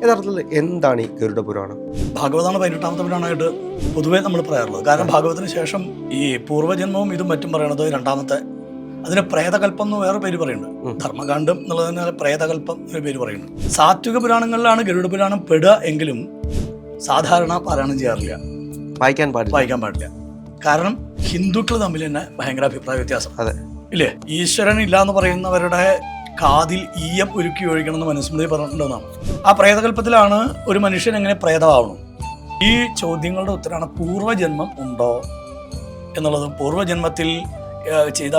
യഥാർത്ഥത്തിൽ എന്താണ് ഈ ഗരുഡ പുരാണം? ഭാഗവതമാണ് 18ാമത്തെ പുരാണമായിട്ട് പൊതുവേ നമ്മൾ പറയാറുള്ളത്. കാരണം ഭാഗവതത്തിന് ശേഷം ഈ പൂർവ്വജന്മവും ഇതും മറ്റും പറയണത് രണ്ടാമത്തെ, അതിന് പ്രേതകൽപ്പം എന്ന് വേറെ പേര് പറയുന്നുണ്ട്. ധർമ്മകാന്ഡം എന്നുള്ളതിന് പ്രേതകൽപ്പം ഒരു പേര് പറയുന്നുണ്ട്. സാത്വിക പുരാണങ്ങളിലാണ് ഗരുഡ പുരാണം പെടുക എങ്കിലും സാധാരണ പാരായണം ചെയ്യാറില്ല, വായിക്കാൻ പാടില്ല. കാരണം ഹിന്ദുക്കൾ തമ്മിൽ തന്നെ ഭയങ്കര അഭിപ്രായ വ്യത്യാസം. അതെ ഇല്ലേ? ഈശ്വരൻ ഇല്ല എന്ന് പറയുന്നവരുടെ കാതിൽ ഈയം ഉരുക്കി ഒഴിക്കണം എന്ന് മനുസ്മൃതി പറഞ്ഞിട്ടുണ്ടെന്നാണ്. ആ പ്രേതകൽപ്പത്തിലാണ് ഒരു മനുഷ്യൻ എങ്ങനെ പ്രേതമാവണം. ഈ ചോദ്യങ്ങളുടെ ഉത്തരമാണ് പൂർവ്വജന്മം ഉണ്ടോ എന്നുള്ളത്. പൂർവ്വജന്മത്തിൽ ചെയ്ത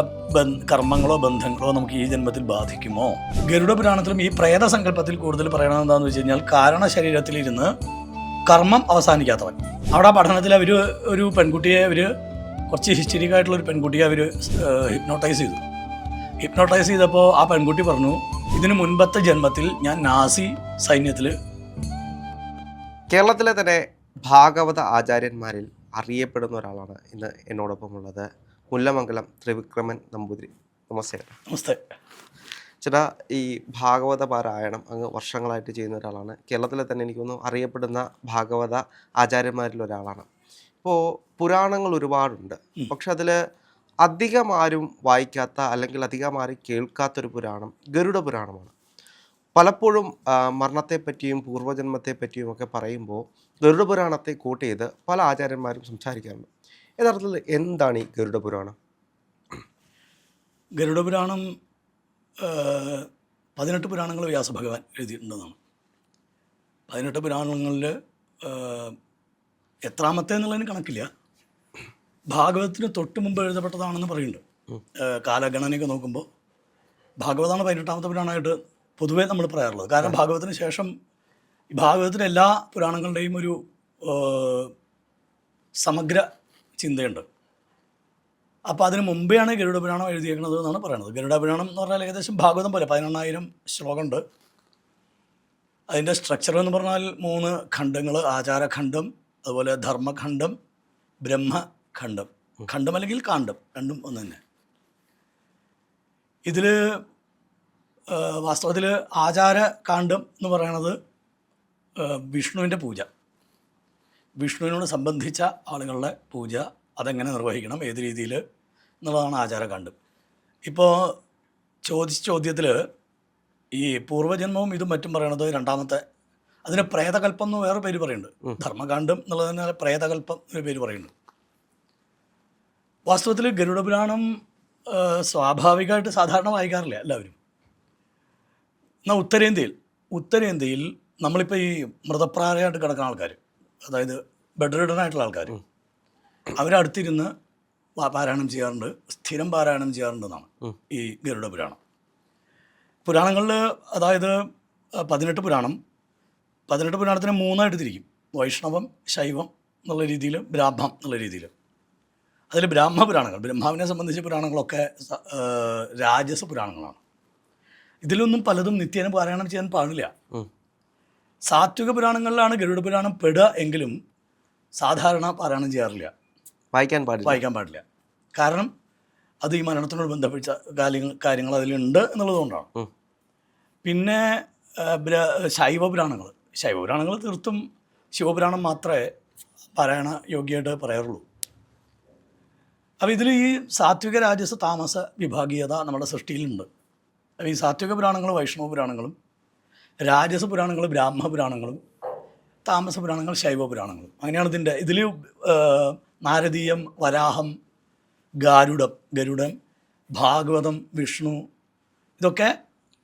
കർമ്മങ്ങളോ ബന്ധങ്ങളോ നമുക്ക് ഈ ജന്മത്തിൽ ബാധിക്കുമോ? ഗരുഡ പുരാണത്തിലും ഈ പ്രേത സങ്കല്പത്തിൽ കൂടുതൽ പറയണത് എന്താണെന്ന് വെച്ച് കഴിഞ്ഞാൽ, കാരണ ശരീരത്തിലിരുന്ന് കർമ്മം അവസാനിക്കാത്തവൻ. അവിടെ ആ പഠനത്തിൽ ഒരു പെൺകുട്ടിയെ കുറച്ച് ഹിസ്റ്ററിക് ആയിട്ടുള്ള ഒരു പെൺകുട്ടിയെ ഹിപ്നോട്ടൈസ് ചെയ്തപ്പോൾ ആ പെൺകുട്ടി പറഞ്ഞു, ഇതിനു മുൻപത്തെ ജന്മത്തിൽ ഞാൻ നാസി സൈന്യത്തിൽ. കേരളത്തിലെ തന്നെ ഭാഗവത ആചാര്യന്മാരിൽ അറിയപ്പെടുന്ന ഒരാളാണ് ഇന്ന് എന്നോടൊപ്പം ഉള്ളത്. മുല്ലമംഗലം ത്രിവിക്രമൻ നമ്പൂതിരി. നമസ്തേ ചേട്ടാ, ഈ ഭാഗവത പാരായണം അങ്ങ് വർഷങ്ങളായിട്ട് ചെയ്യുന്ന ഒരാളാണ്. കേരളത്തിലെ തന്നെ എനിക്കൊന്നും അറിയപ്പെടുന്ന ഭാഗവത ആചാര്യന്മാരിൽ ഒരാളാണ്. ഇപ്പോൾ പുരാണങ്ങൾ ഒരുപാടുണ്ട്, പക്ഷെ അതിൽ അധികം ആരും വായിക്കാത്ത അല്ലെങ്കിൽ അധികം ആരും കേൾക്കാത്തൊരു പുരാണം ഗരുഡ പുരാണമാണ്. പലപ്പോഴും മരണത്തെപ്പറ്റിയും പൂർവ്വജന്മത്തെപ്പറ്റിയും ഒക്കെ പറയുമ്പോൾ ഗരുഡ പുരാണത്തെ കൂട്ട് ചെയ്ത് പല ആചാര്യന്മാരും സംസാരിക്കാറുണ്ട്. യഥാർത്ഥത്തിൽ എന്താണ് ഈ ഗരുഡ പുരാണം? ഗരുഡ പുരാണം 18 പുരാണങ്ങൾ വ്യാസഭഗവാൻ എഴുതിയിട്ടുണ്ടെന്നാണ്. 18 പുരാണങ്ങളിൽ എത്രാമത്തെ എന്നുള്ളതിന് കണക്കില്ല. ഭാഗവതത്തിന് തൊട്ട് മുമ്പ് എഴുതപ്പെട്ടതാണെന്ന് പറയുന്നുണ്ട്. കാലഗണനയൊക്കെ നോക്കുമ്പോൾ ഭാഗവതമാണ് 18ാമത്തെ പുരാണമായിട്ട് പൊതുവേ നമ്മൾ പറയാറുള്ളത്. കാരണം ഭാഗവതത്തിന് ശേഷം ഭാഗവതത്തിലെ എല്ലാ പുരാണങ്ങളുടെയും ഒരു സമഗ്ര ചിന്തയുണ്ട്. അപ്പോൾ അതിന് മുമ്പെയാണ് ഗരുഡ പുരാണം എഴുതിയേക്കുന്നത് എന്നാണ് പറയുന്നത്. ഗരുഡ പുരാണം എന്ന് പറഞ്ഞാൽ ഏകദേശം ഭാഗവതം പോലെ 18,000 ശ്ലോകമുണ്ട്. അതിൻ്റെ സ്ട്രക്ചർ എന്ന് പറഞ്ഞാൽ 3 ഖണ്ഡങ്ങൾ: ആചാരഖണ്ഡം, അതുപോലെ ധർമ്മഖണ്ഡം, ബ്രഹ്മഖണ്ഡം. ഖണ്ഡം അല്ലെങ്കിൽ കാണ്ഡം, രണ്ടും ഒന്ന് തന്നെ. ഇതിൽ വാസ്തവത്തിൽ ആചാരകാണ്ഡം എന്ന് പറയുന്നത് വിഷ്ണുവിൻ്റെ പൂജ, വിഷ്ണുവിനോട് സംബന്ധിച്ച ആളുകളുടെ പൂജ, അതെങ്ങനെ നിർവഹിക്കണം, ഏത് രീതിയിൽ എന്നുള്ളതാണ് ആചാരകാണ്ഡം. ഇപ്പോൾ ചോദ്യത്തിൽ ഈ പൂർവ്വജന്മവും ഇതും മറ്റും പറയണത് രണ്ടാമത്തെ, അതിന് പ്രേതകൽപ്പം എന്ന് വേറെ പേര് പറയുന്നുണ്ട്. ധർമ്മകാന്ഡം എന്നുള്ളതിന് പ്രേതകൽപ്പം ഒരു പേര് പറയുന്നുണ്ട്. വാസ്തവത്തിൽ ഗരുഡ പുരാണം സ്വാഭാവികമായിട്ട് സാധാരണ വായിക്കാറില്ല എല്ലാവരും. എന്നാൽ ഉത്തരേന്ത്യയിൽ നമ്മളിപ്പോൾ ഈ മൃതപ്രായമായിട്ട് കിടക്കുന്ന ആൾക്കാർ, അതായത് ബെഡ് റിഡൻ ആയിട്ടുള്ള ആൾക്കാർ, അവരടുത്തിരുന്ന് പാരായണം ചെയ്യാറുണ്ട്, സ്ഥിരം പാരായണം ചെയ്യാറുണ്ടെന്നാണ് ഈ ഗരുഡ പുരാണം. പുരാണങ്ങളിൽ അതായത് 18 പുരാണത്തിനെ 3ആയിട്ട് തിരിക്കും: വൈഷ്ണവം, ശൈവം എന്നുള്ള രീതിയിൽ, ബ്രാഹ്മം എന്നുള്ള രീതിയിൽ. അതിൽ ബ്രാഹ്മപുരാണങ്ങൾ, ബ്രഹ്മാവിനെ സംബന്ധിച്ച പുരാണങ്ങളൊക്കെ രാജസ പുരാണങ്ങളാണ്. ഇതിലൊന്നും പലതും നിത്യേന പാരായണം ചെയ്യാൻ പാടില്ല. സാത്വിക പുരാണങ്ങളിലാണ് ഗരുഡ പുരാണം പെടുക എങ്കിലും സാധാരണ പാരായണം ചെയ്യാറില്ല, വായിക്കാൻ പാടില്ല. കാരണം അത് ഈ മരണത്തിനോട് ബന്ധപ്പെട്ട കാര്യങ്ങൾ അതിലുണ്ട് എന്നുള്ളതുകൊണ്ടാണ്. പിന്നെ ശൈവപുരാണങ്ങൾ തീർത്തും ശിവപുരാണം മാത്രമേ പാരായണ യോഗ്യമായിട്ട് പറയാറുള്ളൂ. അപ്പോൾ ഇതിൽ ഈ സാത്വിക, രാജസ, താമസ വിഭാഗീയത നമ്മുടെ സൃഷ്ടിയിലുണ്ട്. അപ്പോൾ ഈ സാത്വിക പുരാണങ്ങൾ വൈഷ്ണവ പുരാണങ്ങളും, രാജസ പുരാണങ്ങൾ ബ്രാഹ്മ പുരാണങ്ങളും, താമസ പുരാണങ്ങൾ ശൈവ പുരാണങ്ങളും. അങ്ങനെയാണ് ഇതിൽ നാരദീയം, വരാഹം, ഗരുഡൻ, ഭാഗവതം, വിഷ്ണു, ഇതൊക്കെ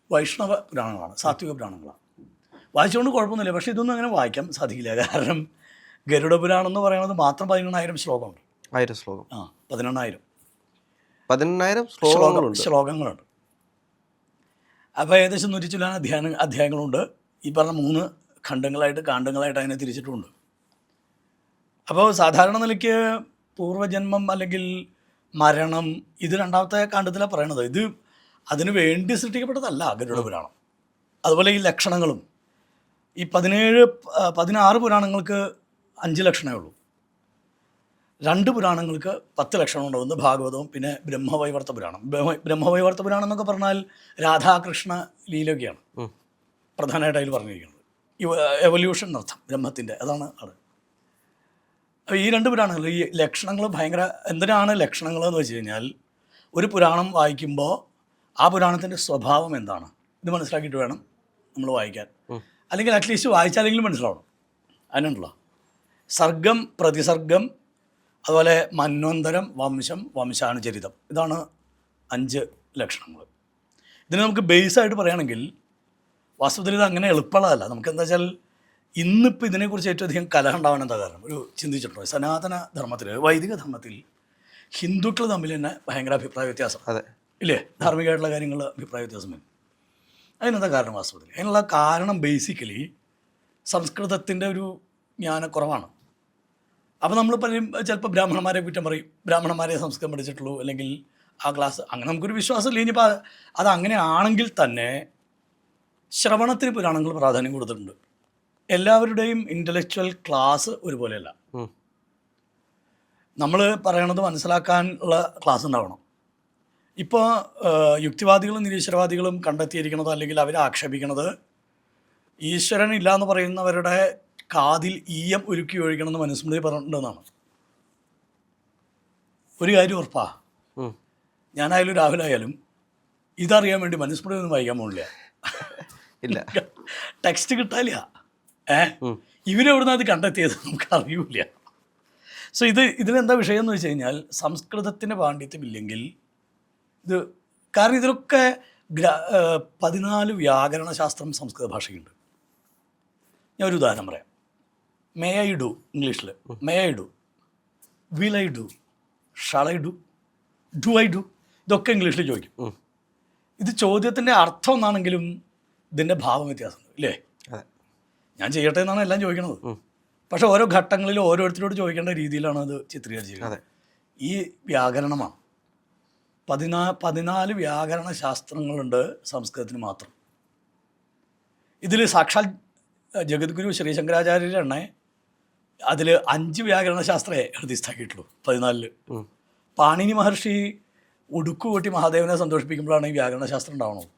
വൈഷ്ണവ പുരാണങ്ങളാണ്, സാത്വിക പുരാണങ്ങളാണ്. വായിച്ചുകൊണ്ട് കുഴപ്പമൊന്നുമില്ല. പക്ഷേ ഇതൊന്നും അങ്ങനെ വായിക്കാൻ സാധിക്കില്ല. കാരണം ഗരുഡ പുരാണം എന്ന് പറയുന്നത് മാത്രം 18,000 ശ്ലോകമുണ്ട്. 1000 ശ്ലോകം? 18,000 ശ്ലോകങ്ങളുണ്ട്. അപ്പോൾ ഏകദേശം 100 ചില്ലാൻ അധ്യായങ്ങളുണ്ട്. ഈ പറഞ്ഞ 3 കാണ്ഡങ്ങളായിട്ട് അതിനെ തിരിച്ചിട്ടുമുണ്ട്. അപ്പോൾ സാധാരണ നിലയ്ക്ക് പൂർവ്വജന്മം അല്ലെങ്കിൽ മരണം, ഇത് രണ്ടാമത്തെ കാണ്ഡത്തിലാണ് പറയണത്. ഇത് അതിനു വേണ്ടി സൃഷ്ടിക്കപ്പെട്ടതല്ല ഗരുഡ പുരാണം. അതുപോലെ ഈ ലക്ഷണങ്ങളും, ഈ 16 പുരാണങ്ങൾക്ക് 5 ലക്ഷണമേ ഉള്ളൂ. 2 പുരാണങ്ങൾക്ക് 10 ലക്ഷണം ഉണ്ടാകുന്നത് ഭാഗവതവും പിന്നെ ബ്രഹ്മവൈവർത്ത പുരാണം. ബ്രഹ്മവൈവർത്ത പുരാണം എന്നൊക്കെ പറഞ്ഞാൽ രാധാകൃഷ്ണ ലീലയൊക്കെയാണ് പ്രധാനമായിട്ട് അതിൽ പറഞ്ഞിരിക്കുന്നത്. എവല്യൂഷൻ എന്നർത്ഥം ബ്രഹ്മത്തിൻ്റെ, അതാണ് അത്. അപ്പോൾ ഈ രണ്ട് പുരാണങ്ങൾ, ഈ ലക്ഷണങ്ങൾ ഭയങ്കര, എന്തിനാണ് ലക്ഷണങ്ങൾ എന്ന് വെച്ച് കഴിഞ്ഞാൽ ഒരു പുരാണം വായിക്കുമ്പോൾ ആ പുരാണത്തിൻ്റെ സ്വഭാവം എന്താണ് ഇത് മനസ്സിലാക്കിയിട്ട് വേണം നമ്മൾ വായിക്കാൻ. അല്ലെങ്കിൽ അറ്റ്ലീസ്റ്റ് വായിച്ചാലെങ്കിലും മനസ്സിലാവണം. അതിനുണ്ടല്ലോ സർഗം, പ്രതിസർഗം, അതുപോലെ മന്വന്തരം, വംശം, വംശാനുചരിതം, ഇതാണ് 5 ലക്ഷണങ്ങൾ. ഇതിന് നമുക്ക് ബേസായിട്ട് പറയുകയാണെങ്കിൽ വാസ്തവത്തിൽ ഇത് അങ്ങനെ എളുപ്പമുള്ളതല്ല. നമുക്ക് എന്താ വെച്ചാൽ ഇന്നിപ്പോൾ ഇതിനെക്കുറിച്ച് ഏറ്റവും അധികം കലഹം ഉണ്ടാവാൻ എന്താ കാരണം ഒരു ചിന്തിച്ചിട്ടുണ്ടോ? സനാതന ധർമ്മത്തിൽ, വൈദിക ധർമ്മത്തിൽ ഹിന്ദുക്കൾ തമ്മിൽ തന്നെ ഭയങ്കര അഭിപ്രായ വ്യത്യാസം. അതെ, ഇല്ലേ? ധാർമ്മികമായിട്ടുള്ള കാര്യങ്ങൾ അഭിപ്രായ വ്യത്യാസം വരും. അതിനെന്താ കാരണം വാസ്തവത്തിൽ? അതിനുള്ള കാരണം ബേസിക്കലി സംസ്കൃതത്തിൻ്റെ ഒരു ജ്ഞാനക്കുറവാണ്. അപ്പോൾ നമ്മൾ പറയും ചിലപ്പോൾ ബ്രാഹ്മണന്മാരെ കുറ്റം പറയും, ബ്രാഹ്മണന്മാരെ സംസ്കൃതം പഠിച്ചിട്ടുള്ളൂ, അല്ലെങ്കിൽ ആ ക്ലാസ്, അങ്ങനെ നമുക്കൊരു വിശ്വാസമില്ല. ഇനിയിപ്പോൾ അത് അങ്ങനെ ആണെങ്കിൽ തന്നെ ശ്രവണത്തിന് പുരാണങ്ങൾ പ്രാധാന്യം കൊടുത്തിട്ടുണ്ട്. എല്ലാവരുടെയും ഇൻ്റലക്ച്വൽ ക്ലാസ് ഒരുപോലെയല്ല. നമ്മൾ പറയണത് മനസ്സിലാക്കാനുള്ള ക്ലാസ് ഉണ്ടാവണം. ഇപ്പോൾ യുക്തിവാദികളും നിരീശ്വരവാദികളും കണ്ടെത്തിയിരിക്കുന്നത്, അല്ലെങ്കിൽ അവരെ ആക്ഷേപിക്കുന്നത്, ഈശ്വരൻ ഇല്ല എന്ന് പറയുന്നവരുടെ കാതിൽ ഈയം ഉരുക്കി ഒഴിക്കണമെന്ന് മനുസ്മൃതി പറഞ്ഞിട്ടുണ്ടെന്നാണ്. ഒരു കാര്യം ഉറപ്പാ, ഞാനായാലും രാഹുലായാലും ഇതറിയാൻ വേണ്ടി മനുസ്മൃതി ഒന്നും വായിക്കാൻ പോകില്ല. ഇല്ല, ടെക്സ്റ്റ് കിട്ടാനില്ല. ഇവരെവിടുന്ന് അത് കണ്ടെത്തിയത് നമുക്ക് അറിയില്ല. സോ ഇതിലെന്താ വിഷയം എന്ന് വെച്ച് കഴിഞ്ഞാൽ സംസ്കൃതത്തിന് പാണ്ഡിത്യമില്ലെങ്കിൽ ഇത്, കാരണം ഇതിലൊക്കെ 14 വ്യാകരണ ശാസ്ത്രം സംസ്കൃത ഭാഷയുണ്ട്. ഞാൻ ഒരു ഉദാഹരണം പറയാം. മേ ഐ ഡു ഇംഗ്ലീഷിൽ may I do, will I do, shawl I do, do I do, ഇതൊക്കെ ഇംഗ്ലീഷിൽ ചോദിക്കും. ഇത് ചോദ്യത്തിൻ്റെ അർത്ഥം ഒന്നാണെങ്കിലും ഇതിൻ്റെ ഭാവം വ്യത്യാസമുണ്ട്, ഇല്ലേ? ഞാൻ ചെയ്യട്ടെ എന്നാണ് എല്ലാം ചോദിക്കണത്. പക്ഷെ ഓരോ ഘട്ടങ്ങളിൽ ഓരോരുത്തരോട് ചോദിക്കേണ്ട രീതിയിലാണ് അത് ചിത്രീകരിച്ചിരിക്കുന്നത്. ഈ വ്യാകരണമാണ്. 14 വ്യാകരണ ശാസ്ത്രങ്ങളുണ്ട് സംസ്കൃതത്തിന് മാത്രം. ഇതിൽ സാക്ഷാൽ ജഗദ്ഗുരു ശ്രീ ശങ്കരാചാര്യരാണ് അതിൽ 5 വ്യാകരണ ശാസ്ത്രമേ ഹൃദയസ്ഥാക്കിയിട്ടുള്ളൂ 14. പാണിനി മഹർഷി ഉടുക്കുകൂട്ടി മഹാദേവനെ സന്തോഷിപ്പിക്കുമ്പോഴാണ് ഈ വ്യാകരണ ശാസ്ത്രം ഉണ്ടാവണത്.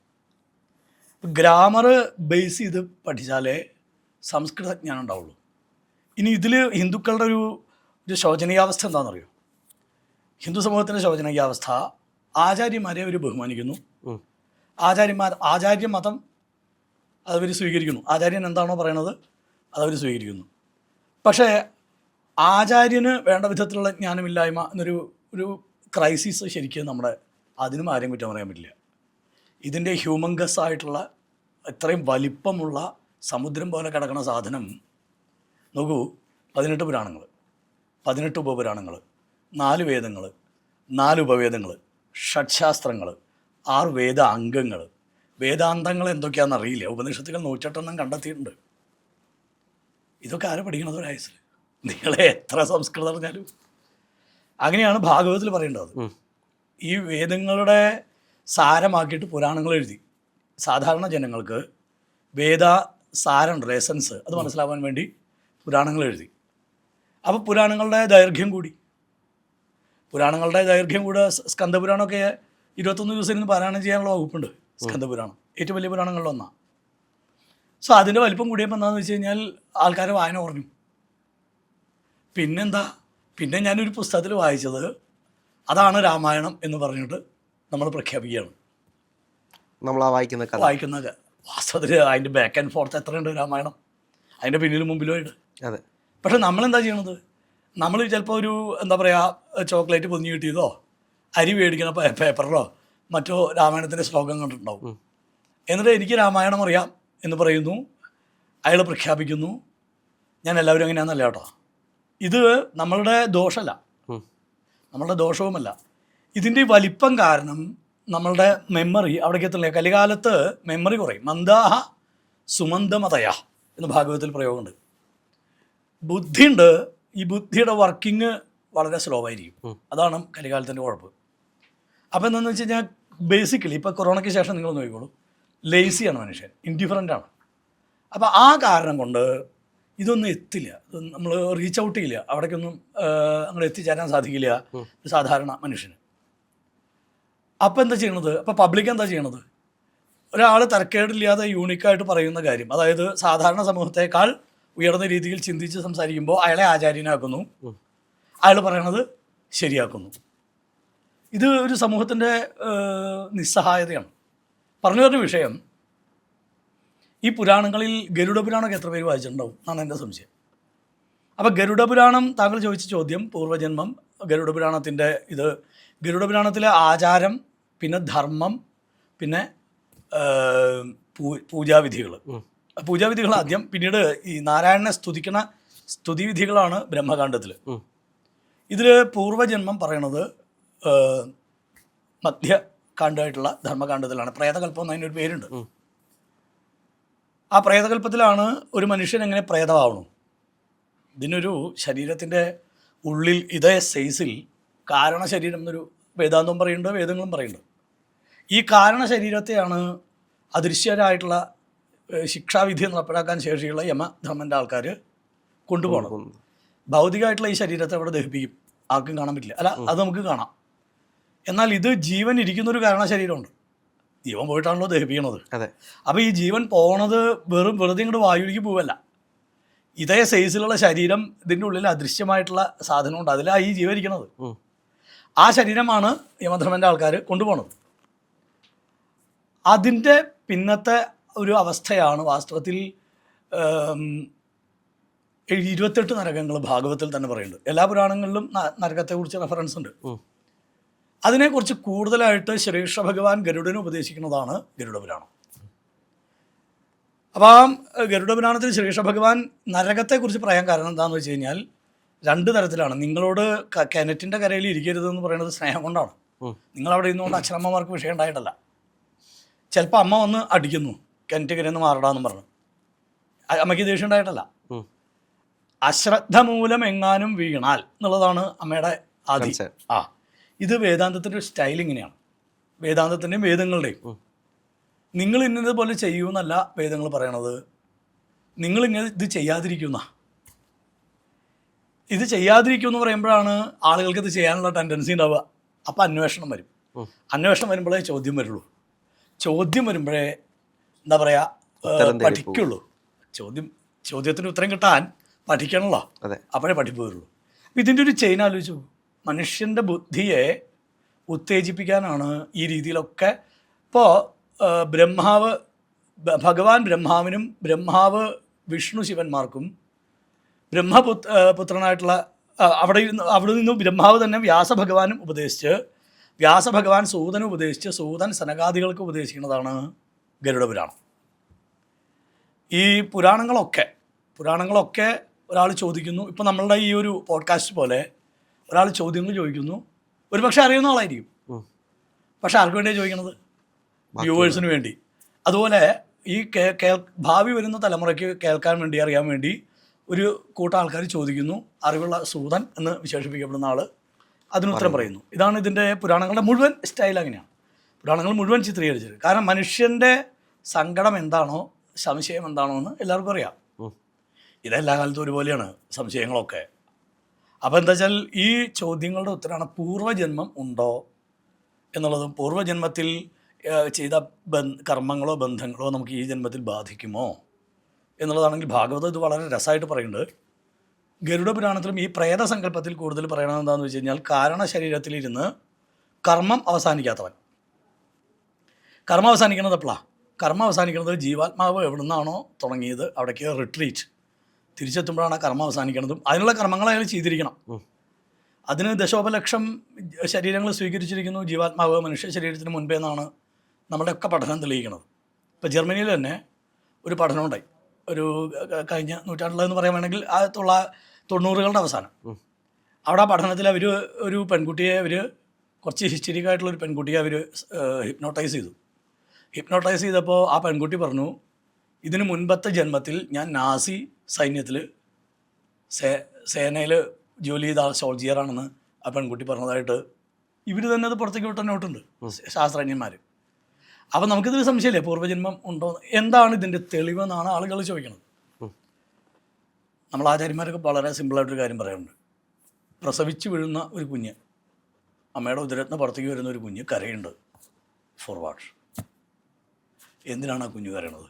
ഗ്രാമർ ബേസ് ചെയ്ത് പഠിച്ചാലേ സംസ്കൃത ജ്ഞാനം ഉണ്ടാവുള്ളൂ. ഇനി ഇതിൽ ഹിന്ദുക്കളുടെ ഒരു ശോചനീയാവസ്ഥ എന്താണെന്നറിയോ? ഹിന്ദു സമൂഹത്തിൻ്റെ ശോചനീയാവസ്ഥ, ആചാര്യന്മാരെ അവർ ബഹുമാനിക്കുന്നു, ആചാര്യമതം അതവർ സ്വീകരിക്കുന്നു, ആചാര്യൻ എന്താണോ പറയണത് അതവർ സ്വീകരിക്കുന്നു. പക്ഷേ ആചാര്യന് വേണ്ട വിധത്തിലുള്ള ജ്ഞാനമില്ലായ്മ എന്നൊരു ക്രൈസിസ് ശരിക്കും നമ്മുടെ, അതിനും ആരെയും കുറ്റം പറയാൻ പറ്റില്ല. ഇതിൻ്റെ ഹ്യൂമങ്കസ് ആയിട്ടുള്ള ഇത്രയും വലിപ്പമുള്ള സമുദ്രം പോലെ കിടക്കുന്ന സാധനം നോക്കൂ. 18 പുരാണങ്ങൾ, 18 ഉപപുരാണങ്ങൾ, 4 വേദങ്ങൾ, 4 ഉപവേദങ്ങൾ, ഷഡ്ശാസ്ത്രങ്ങൾ, 6 വേദ അംഗങ്ങൾ, വേദാന്തങ്ങൾ എന്തൊക്കെയാണെന്ന് അറിയില്ല. ഉപനിഷത്തുകൾ 108 കണ്ടെത്തിയിട്ടുണ്ട്. ഇതൊക്കെ ആരെ പഠിക്കണത് ഒരാഴ്ച? നിങ്ങളെ എത്ര സംസ്കൃതം അറിഞ്ഞാലും. അങ്ങനെയാണ് ഭാഗവതത്തിൽ പറയേണ്ടത്. ഈ വേദങ്ങളുടെ സാരമാക്കിയിട്ട് പുരാണങ്ങൾ എഴുതി സാധാരണ ജനങ്ങൾക്ക് വേദ സാരമുണ്ട്, എസൻസ്, അത് മനസ്സിലാവാൻ വേണ്ടി പുരാണങ്ങൾ എഴുതി. അപ്പോൾ പുരാണങ്ങളുടെ ദൈർഘ്യം കൂടി. പുരാണങ്ങളുടെ ദൈർഘ്യം കൂടെ സ്കന്ദപുരാണമൊക്കെ 21 ദിവസം ഇരുന്ന് പാരായണം ചെയ്യാനുള്ള വകുപ്പുണ്ട്. സ്കന്ദപുരാണം ഏറ്റവും വലിയ പുരാണങ്ങളിലൊന്നാണ്. സോ അതിൻ്റെ വലിപ്പം കൂടിയപ്പോൾ എന്താണെന്ന് വെച്ച് കഴിഞ്ഞാൽ ആൾക്കാരെ വായന കുറഞ്ഞു. പിന്നെന്താ, പിന്നെ ഞാനൊരു പുസ്തകത്തിൽ വായിച്ചത് അതാണ് രാമായണം എന്ന് പറഞ്ഞിട്ട് നമ്മൾ പ്രഖ്യാപിക്കുകയാണ്. നമ്മൾ ആ വായിക്കുന്ന വാസ്തവത്തിൽ അതിൻ്റെ ബാക്ക് ആൻഡ് ഫോർത്ത് എത്രയുണ്ട് രാമായണം, അതിൻ്റെ പിന്നിലും മുമ്പിലുമായിട്ട്. അതെ. പക്ഷെ നമ്മളെന്താ ചെയ്യണത്? നമ്മൾ ചിലപ്പോൾ ഒരു എന്താ പറയുക ചോക്ലേറ്റ് പൊതിഞ്ഞ് കിട്ടിയതോ അരി മേടിക്കണ പേപ്പറിലോ മറ്റോ രാമായണത്തിൻ്റെ ശ്ലോകം കണ്ടിട്ടുണ്ടാവും. എന്നിട്ട് എനിക്ക് രാമായണം അറിയാം എന്ന് പറയുന്നു, അയാൾ പ്രഖ്യാപിക്കുന്നു. ഞാൻ എല്ലാവരും അങ്ങനെയാണെന്നല്ല കേട്ടോ. ഇത് നമ്മളുടെ ദോഷമല്ല, നമ്മളുടെ ദോഷവുമല്ല. ഇതിൻ്റെ വലിപ്പം കാരണം നമ്മളുടെ മെമ്മറി അവിടേക്ക് എത്തില്ല. കലികാലത്ത് മെമ്മറി കുറയും. മന്ദാഹ സുമന്ദമതയ എന്ന് ഭാഗവതത്തിൽ പ്രയോഗമുണ്ട്. ബുദ്ധിയുണ്ട്, ഈ ബുദ്ധിയുടെ വർക്കിംഗ് വളരെ സ്ലോ ആയിരിക്കും. അതാണ് കലികാലത്തിൻ്റെ കുഴപ്പം. അപ്പോൾ എന്താണെന്ന് വെച്ച് കഴിഞ്ഞാൽ ബേസിക്കലി ഇപ്പോൾ കൊറോണയ്ക്ക് ശേഷം നിങ്ങൾ നോക്കിക്കോളൂ, ലേസിയാണ് മനുഷ്യൻ, ഇൻഡിഫറൻ്റാണ്. അപ്പോൾ ആ കാരണം കൊണ്ട് ഇതൊന്നും എത്തില്ല, നമ്മൾ റീച്ച് ഔട്ട് ചെയ്യില്ല, അവിടേക്കൊന്നും നമ്മൾ എത്തിച്ചേരാൻ സാധിക്കില്ല സാധാരണ മനുഷ്യന്. അപ്പോൾ എന്താ ചെയ്യണത്? അപ്പോൾ പബ്ലിക് എന്താ ചെയ്യണത്? ഒരാൾ തരക്കേടില്ലാതെ യൂണിക്കായിട്ട് പറയുന്ന കാര്യം, അതായത് സാധാരണ സമൂഹത്തേക്കാൾ ഉയർന്ന രീതിയിൽ ചിന്തിച്ച് സംസാരിക്കുമ്പോൾ അയാളെ ആചാര്യനാക്കുന്നു, അയാൾ പറയണത് ശരിയാക്കുന്നു. ഇത് ഒരു സമൂഹത്തിൻ്റെ നിസ്സഹായതയാണ്. പറഞ്ഞു പറഞ്ഞ വിഷയം, ഈ പുരാണങ്ങളിൽ ഗരുഡപുരാണമൊക്കെ എത്ര പേര് വായിച്ചിട്ടുണ്ടാവും എന്നാണ് എൻ്റെ സംശയം. അപ്പോൾ ഗരുഡപുരാണം, താങ്കൾ ചോദിച്ച ചോദ്യം, പൂർവ്വജന്മം, ഗരുഡപുരാണത്തിൻ്റെ ഇത്, ഗരുഡപുരാണത്തിലെ ആചാരം, പിന്നെ ധർമ്മം, പിന്നെ പൂജാവിധികൾ. പൂജാവിധികൾ ആദ്യം, പിന്നീട് ഈ നാരായണനെ സ്തുതിക്കണ സ്തുതിവിധികളാണ് ബ്രഹ്മകാണ്ഡത്തിൽ. ഇതിൽ പൂർവ്വജന്മം പറയണത് മധ്യകാണ്ഡമായിട്ടുള്ള ധർമ്മകാണ്ഡത്തിലാണ്. പ്രേതകൽപ്പം എന്ന് അതിനൊരു പേരുണ്ട്. ആ പ്രേതകൽപ്പത്തിലാണ് ഒരു മനുഷ്യൻ എങ്ങനെ പ്രേതമാവണം. ഇതിനൊരു ശരീരത്തിൻ്റെ ഉള്ളിൽ ഇതേ സൈസിൽ കാരണശരീരം എന്നൊരു വേദാന്തം പറയുന്നുണ്ട്, വേദങ്ങളും പറയുന്നുണ്ട്. ഈ കാരണശരീരത്തെയാണ് അദൃശ്യരായിട്ടുള്ള ശിക്ഷാവിധി നടപ്പിലാക്കാൻ ശേഷിയുള്ള യമധർമ്മൻ്റെ ആൾക്കാർ കൊണ്ടുപോകണം. ഭൗതികമായിട്ടുള്ള ഈ ശരീരത്തെ അവിടെ ദഹിപ്പിക്കും, ആർക്കും കാണാൻ പറ്റില്ല. അല്ല, അത് നമുക്ക് കാണാം. എന്നാൽ ഇത് ജീവൻ ഇരിക്കുന്നൊരു കാരണശരീരമുണ്ട്, ജീവൻ പോയിട്ടാണല്ലോ ദഹിപ്പിക്കണത്. അപ്പോൾ ഈ ജീവൻ പോണത് വെറുതെ ഇങ്ങോട്ട് വായുവിലേക്ക് പോവല്ല. ഇതേ സൈസിലുള്ള ശരീരം, ഇതിൻ്റെ ഉള്ളിൽ അദൃശ്യമായിട്ടുള്ള സാധനമുണ്ട്, അതിലാണ് ഈ ജീവൻ ഇരിക്കുന്നത്. ആ ശരീരമാണ് യമധർമ്മൻ്റെ ആൾക്കാർ കൊണ്ടുപോകണത്. അതിൻ്റെ പിന്നത്തെ ഒരു അവസ്ഥയാണ് വാസ്തവത്തിൽ 28 നരകങ്ങൾ ഭാഗവത്തിൽ തന്നെ പറയുന്നുണ്ട്. എല്ലാ പുരാണങ്ങളിലും നരകത്തെക്കുറിച്ച് റെഫറൻസ് ഉണ്ട്. അതിനെക്കുറിച്ച് കൂടുതലായിട്ട് ശ്രീകൃഷ്ണ ഭഗവാൻ ഗരുഡന് ഉപദേശിക്കുന്നതാണ് ഗരുഡപുരാണം. അപ്പോൾ ആ ഗരുഡപുരാണത്തിൽ ശ്രീകൃഷ്ണ ഭഗവാൻ നരകത്തെക്കുറിച്ച് പറയാൻ കാരണം എന്താണെന്ന് വെച്ച് കഴിഞ്ഞാൽ 2 തരത്തിലാണ്. നിങ്ങളോട് കിണറ്റിൻ്റെ കരയിൽ ഇരിക്കരുതെന്ന് പറയുന്നത് സ്നേഹം കൊണ്ടാണ്. നിങ്ങളവിടെ ഇരുന്നുകൊണ്ട് അച്ഛനമ്മമാർക്ക് വിഷയം ഉണ്ടായിട്ടല്ല. ചിലപ്പോൾ അമ്മ വന്ന് അടിക്കുന്നു, കിണറ്റ് കരയിൽ മാറടാന്ന് പറഞ്ഞു, അമ്മയ്ക്ക് ദേഷ്യം ഉണ്ടായിട്ടല്ല. അശ്രദ്ധ മൂലം എങ്ങാനും വീണാൽ എന്നുള്ളതാണ് അമ്മയുടെ ആദി. ഇത് വേദാന്തത്തിൻ്റെ ഒരു സ്റ്റൈൽ ഇങ്ങനെയാണ്, വേദാന്തത്തിൻ്റെയും വേദങ്ങളുടെയും. നിങ്ങൾ ഇന്നതുപോലെ ചെയ്യൂ എന്നല്ല വേദങ്ങൾ പറയണത്, നിങ്ങളിങ്ങനെ ഇത് ചെയ്യാതിരിക്കുന്ന. ഇത് ചെയ്യാതിരിക്കുമെന്ന് പറയുമ്പോഴാണ് ആളുകൾക്ക് ഇത് ചെയ്യാനുള്ള ടെൻഡൻസി ഉണ്ടാവുക. അപ്പം അന്വേഷണം വരും. അന്വേഷണം വരുമ്പോഴേ ചോദ്യം വരുള്ളൂ. ചോദ്യം വരുമ്പോഴേ എന്താ പറയുക, പഠിക്കുള്ളൂ. ചോദ്യത്തിന് ഉത്തരം കിട്ടാൻ പഠിക്കണമല്ലോ, അപ്പോഴേ പഠിപ്പ് വരുള്ളൂ. ഇതിൻ്റെ ഒരു ചെയിൻ ആലോചിച്ചു. മനുഷ്യൻ്റെ ബുദ്ധിയെ ഉത്തേജിപ്പിക്കാനാണ് ഈ രീതിയിലൊക്കെ. ഇപ്പോൾ ഭഗവാൻ ബ്രഹ്മാവിനും ബ്രഹ്മാവ് വിഷ്ണു ശിവന്മാർക്കും പുത്രനായിട്ടുള്ള അവിടെ നിന്ന് ബ്രഹ്മാവ് തന്നെ വ്യാസഭഗവാനും ഉപദേശിച്ച്, വ്യാസഭഗവാൻ സൂതനും ഉപദേശിച്ച്, സൂതൻ സനകാദികൾക്ക് ഉപദേശിക്കുന്നതാണ് ഗരുഡപുരാണം. ഈ പുരാണങ്ങളൊക്കെ ഒരാൾ ചോദിക്കുന്നു. ഇപ്പോൾ നമ്മളുടെ ഈ ഒരു പോഡ്കാസ്റ്റ് പോലെ ഒരാൾ ചോദ്യങ്ങൾ ചോദിക്കുന്നു. ഒരു പക്ഷേ അറിയുന്ന ആളായിരിക്കും, പക്ഷെ ആർക്ക് വേണ്ടിയാണ് ചോദിക്കണത്? വ്യൂവേഴ്സിന് വേണ്ടി. അതുപോലെ ഈ ഭാവി വരുന്ന തലമുറയ്ക്ക് കേൾക്കാൻ വേണ്ടി, അറിയാൻ വേണ്ടി ഒരു കൂട്ടം ആൾക്കാർ ചോദിക്കുന്നു. അറിവുള്ള സൂതൻ എന്ന് വിശേഷിപ്പിക്കപ്പെടുന്ന ആൾ അതിനുത്തരം പറയുന്നു. ഇതാണ് ഇതിൻ്റെ പുരാണങ്ങളുടെ മുഴുവൻ സ്റ്റൈൽ. അങ്ങനെയാണ് പുരാണങ്ങൾ മുഴുവൻ ചിത്രീകരിച്ചത്. കാരണം മനുഷ്യൻ്റെ സങ്കടം എന്താണോ, സംശയം എന്താണോ എന്ന് എല്ലാവർക്കും അറിയാം. ഇതെല്ലാ കാലത്തും ഒരുപോലെയാണ് സംശയങ്ങളൊക്കെ. അപ്പോൾ എന്താ വെച്ചാൽ ഈ ചോദ്യങ്ങളുടെ ഉത്തരമാണ് പൂർവ്വജന്മം ഉണ്ടോ എന്നുള്ളതും, പൂർവ്വജന്മത്തിൽ ചെയ്ത കർമ്മങ്ങളോ ബന്ധങ്ങളോ നമുക്ക് ഈ ജന്മത്തിൽ ബാധിക്കുമോ എന്നുള്ളതാണെങ്കിൽ ഭാഗവതം ഇത് വളരെ രസമായിട്ട് പറയുന്നുണ്ട്. ഗരുഡപുരാണത്തിലും ഈ പ്രേതസങ്കല്പത്തിൽ കൂടുതൽ പറയണത് എന്താണെന്ന് വെച്ച് കഴിഞ്ഞാൽ, കാരണശരീരത്തിലിരുന്ന് കർമ്മം അവസാനിക്കാത്തവൻ. കർമ്മം അവസാനിക്കുന്നത് എപ്പോഴാണ്? കർമ്മം അവസാനിക്കുന്നത് ജീവാത്മാവ് എവിടെ നിന്നാണോ തുടങ്ങിയത് അവിടേക്ക് റിട്രീറ്റ് തിരിച്ചെത്തുമ്പോഴാണ് കർമ്മം അവസാനിക്കുന്നതും. അതിനുള്ള കർമ്മങ്ങൾ അയാൾ ചെയ്തിരിക്കണം. അതിന് ദശോപലക്ഷം ശരീരങ്ങൾ സ്വീകരിച്ചിരിക്കുന്നു ജീവാത്മാവ് മനുഷ്യ ശരീരത്തിന് മുൻപേ എന്നാണ് നമ്മുടെയൊക്കെ പഠനം തെളിയിക്കുന്നത്. ഇപ്പോൾ ജർമ്മനിയിൽ തന്നെ ഒരു പഠനം ഉണ്ടായി, ഒരു കഴിഞ്ഞ നൂറ്റാണ്ടിലെന്ന് പറയാൻ വേണമെങ്കിൽ 90കളുടെ അവസാനം. അവിടെ ആ പഠനത്തിൽ അവർ ഒരു പെൺകുട്ടിയെ, കുറച്ച് ഹിസ്റ്ററിക്കായിട്ടുള്ളൊരു പെൺകുട്ടിയെ ഹിപ്നോട്ടൈസ് ചെയ്തു. ഹിപ്നോട്ടൈസ് ചെയ്തപ്പോൾ ആ പെൺകുട്ടി പറഞ്ഞു, ഇതിന് മുൻപത്തെ ജന്മത്തിൽ ഞാൻ നാസി സൈന്യത്തിൽ സേനയിൽ ജോലി ചെയ്ത സോൾജിയറാണെന്ന് ആ പെൺകുട്ടി പറഞ്ഞതായിട്ട് ഇവർ തന്നെ അത് പുറത്തേക്ക് വിട്ട നോട്ടുണ്ട് ശാസ്ത്രജ്ഞന്മാർ. അപ്പം നമുക്കിതിൽ സംശയമില്ലേ പൂർവ്വജന്മം ഉണ്ടോ? എന്താണ് ഇതിൻ്റെ തെളിവെന്നാണ് ആളുകൾ ചോദിക്കുന്നത്. നമ്മൾ ആചാര്യന്മാരൊക്കെ വളരെ സിമ്പിളായിട്ടൊരു കാര്യം പറയാറുണ്ട്. പ്രസവിച്ച് വീഴുന്ന ഒരു കുഞ്ഞ്, അമ്മയുടെ ഉദരത്തിന് പുറത്തേക്ക് വരുന്ന ഒരു കുഞ്ഞ് കരയുണ്ട് ഫോർവാഡ്. എന്തിനാണ് ആ കുഞ്ഞ് കരയണത്?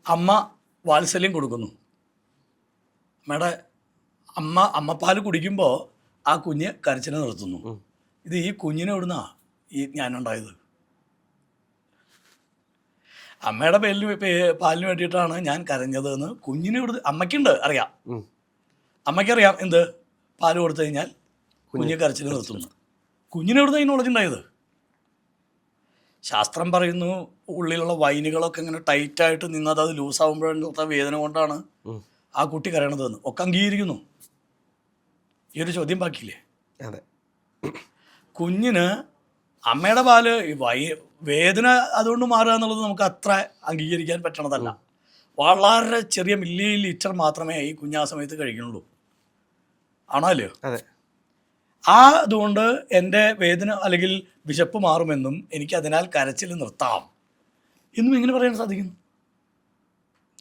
അമ്മ വാത്സല്യം കൊടുക്കുന്നു. അമ്മപ്പാൽ കുടിക്കുമ്പോൾ ആ കുഞ്ഞ് കരച്ചിൽ നിർത്തുന്നു. ഇത് ഈ കുഞ്ഞിനെ എവിടുന്നാ ഈ ഞാനുണ്ടായത്? അമ്മയുടെ പാലിന് വേണ്ടിയിട്ടാണ് ഞാൻ കരഞ്ഞത് എന്ന് കുഞ്ഞിനെ ഇവിടുന്ന് അമ്മയ്ക്കുണ്ട് അറിയാം. അമ്മയ്ക്കറിയാം എന്ത് പാല് കൊടുത്തു കഴിഞ്ഞാൽ കുഞ്ഞ് കരച്ചിൽ നിർത്തുന്നു. കുഞ്ഞിനെ എവിടുന്ന് ഈ നോളജ് ഉണ്ടായത്? ശാസ്ത്രം പറയുന്നു ഉള്ളിലുള്ള വൈനുകളൊക്കെ ഇങ്ങനെ ടൈറ്റായിട്ട് നിന്നത് അത് ലൂസാകുമ്പോഴത്തെ വേദന കൊണ്ടാണ് ആ കുട്ടി കരയണതെന്ന് ഒക്കെ അംഗീകരിക്കുന്നു. ഈ ഒരു ചോദ്യം ബാക്കിയില്ലേ? അതെ. കുഞ്ഞിന് അമ്മയുടെ പാല് വേദന അതുകൊണ്ട് മാറുക എന്നുള്ളത് നമുക്ക് അത്ര അംഗീകരിക്കാൻ പറ്റണതല്ല. വളരെ ചെറിയ മില്ലി ലിറ്റർ മാത്രമേ ഈ കുഞ്ഞ് ആ സമയത്ത് കഴിക്കുന്നുള്ളൂ. ആണോ അല്ലയോ? അതെ. അതുകൊണ്ട് എൻ്റെ വേദന അല്ലെങ്കിൽ വിശപ്പ് മാറുമെന്നും എനിക്ക് അതിനാൽ കരച്ചിൽ നിർത്താം എന്നും എങ്ങനെ പറയാൻ സാധിക്കുന്നു?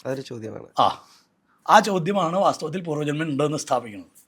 അതൊരു ചോദ്യമാണ്. ആ ചോദ്യമാണ് വാസ്തവത്തിൽ പൂർവ്വജന്മം ഉണ്ടെന്ന് സ്ഥാപിക്കുന്നത്.